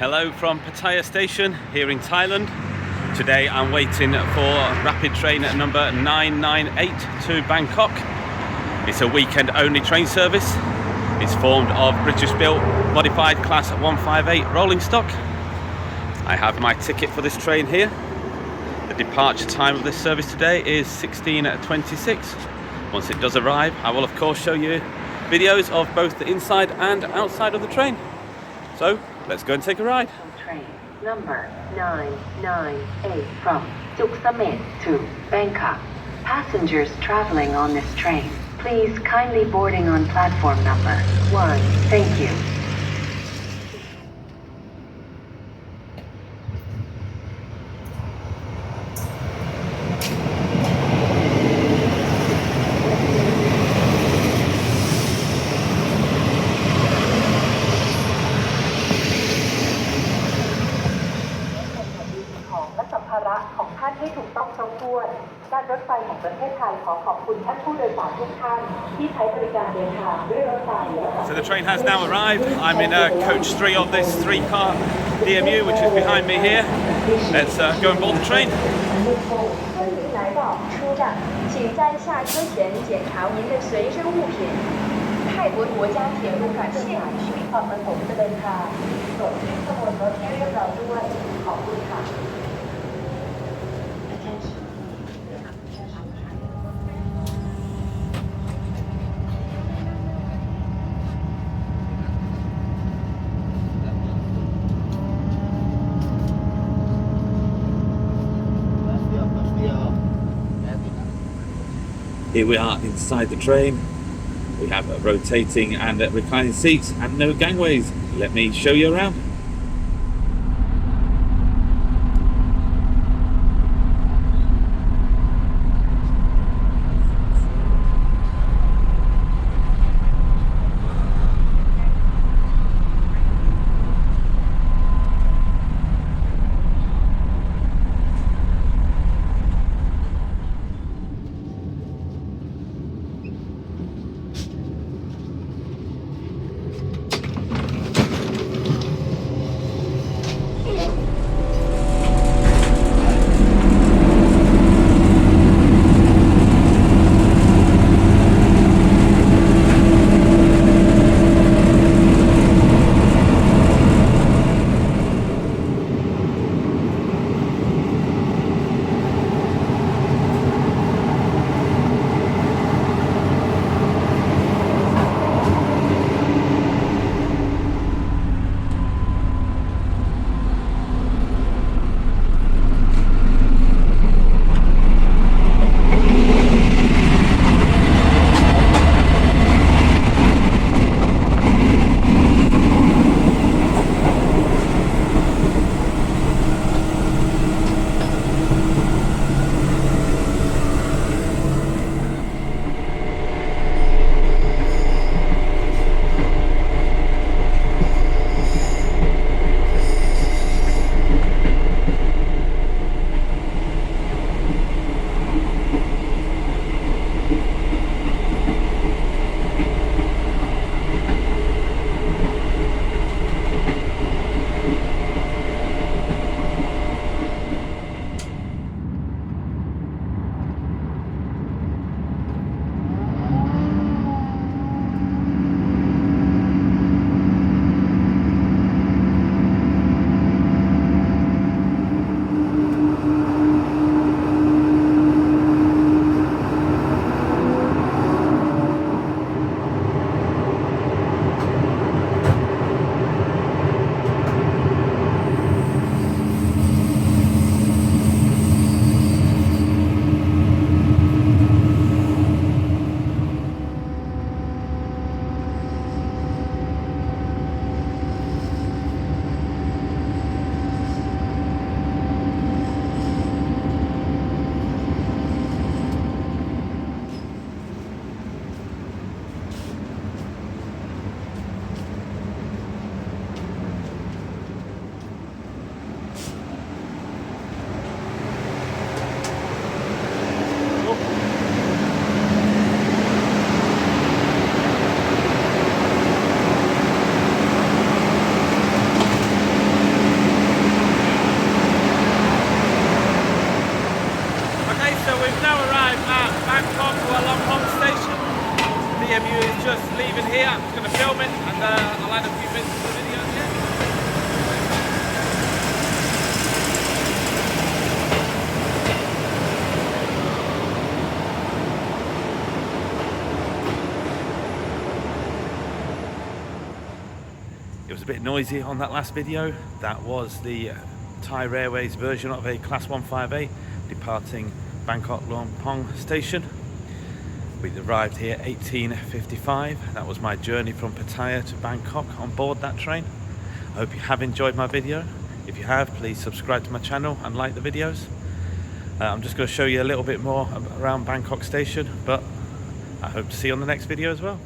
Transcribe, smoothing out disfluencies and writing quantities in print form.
Hello from Pattaya Station here in Thailand. Today I'm waiting for rapid train number 998 to Bangkok. It's a weekend only train service. It's formed of British built modified class 158 rolling stock. I have my ticket for this train here. The departure time of this service today is 16:26. Once it does arrive, I will of course show you videos of both the inside and outside of the train. So let's go and take a ride. Train number 998 from Sukhsamet to Bangkok. Passengers traveling on this train, please kindly boarding on platform number 1. Thank you. So the train has now arrived. I'm in coach 3 of this 3-car DMU, which is behind me here. Let's go and board the train. 来到车站，请在下车前检查您的随身物品。泰国国家铁路感谢您ขอบคุณจะเดินทางโปรดขึ้นขบวนรถให้เรียบร้อยด้วยขอบคุณค่ะ Here we are inside the train. We have rotating and reclining seats and no gangways. Let me show you around. DMU is just leaving here. I'm just going to film it and I'll add a few bits to the video at the end. It was a bit noisy on that last video. That was the Thai Railways version of a Class 15A departing Bangkok Hua Lamphong station. We arrived here 18:55. That was my journey from Pattaya to Bangkok on board that train. I hope you have enjoyed my video. If you have, please subscribe to my channel and like the videos. I'm just going to show you a little bit more around Bangkok station, but I hope to see you on the next video as well.